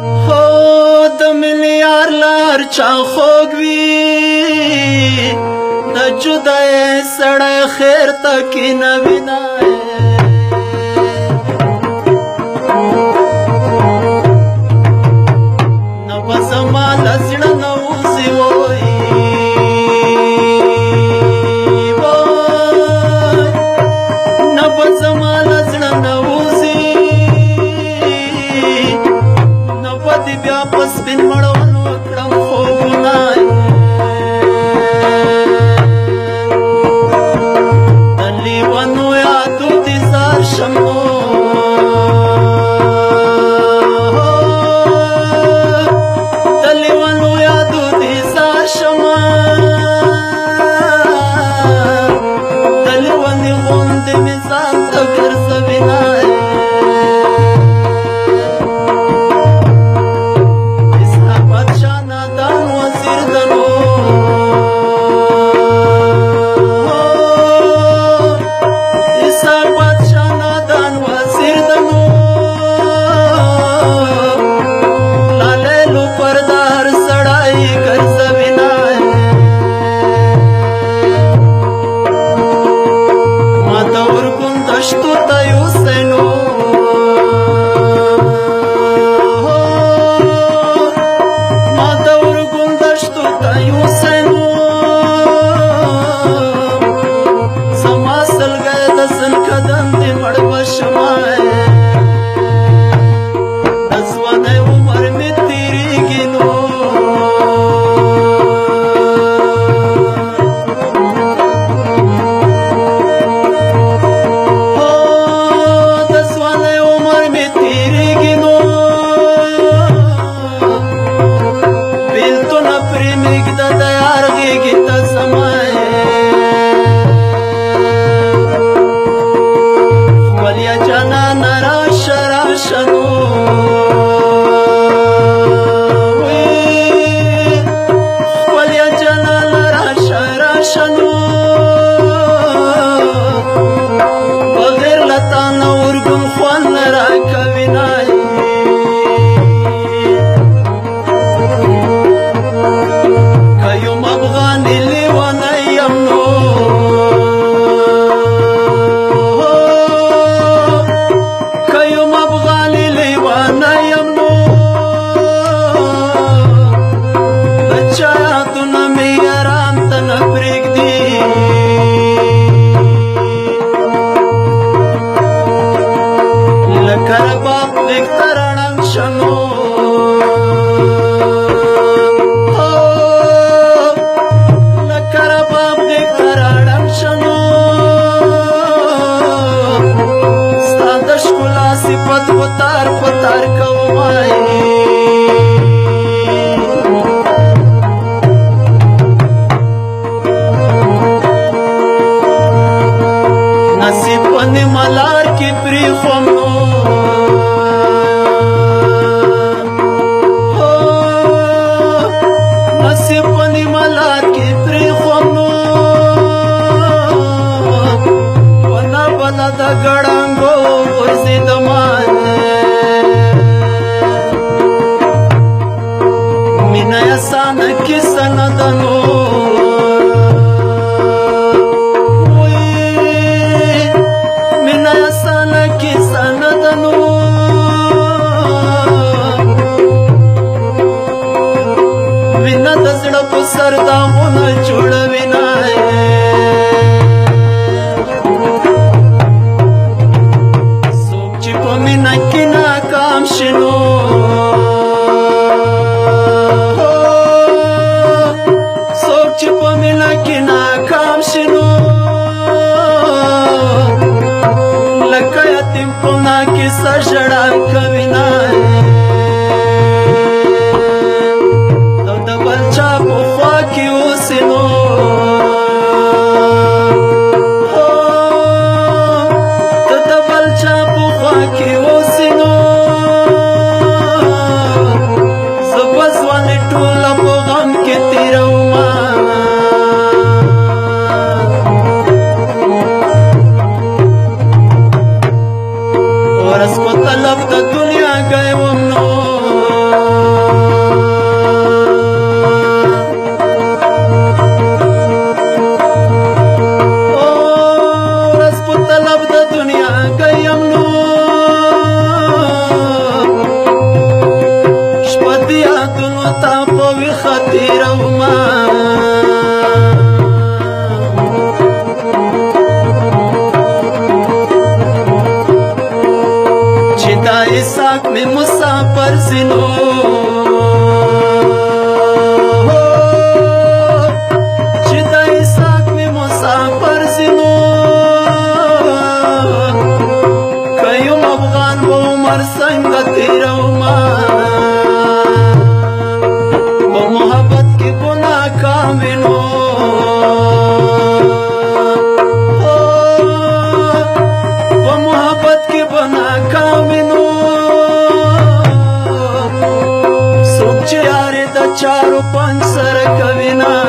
هو د ملیار لار چا خوږ وي د جدای سړی خیر تکي نه وینای نه به زما له زړه نه وځي وایي نه به زما له زړه نه وځي نه به دې بیا په سپین مړوند وکړم خوبونه د لیونو یادو دې زار شم د لیونو یادو دې زار شم د لیونې غوندې مې ځان ته ګرځوینه ساک می مسافر سینو چې دای ساک می مسافر سینو کيوم افغان و عمر څنګه تیرو ما په محبت کې ګناه کامینو چارو پنځ سره کوي نه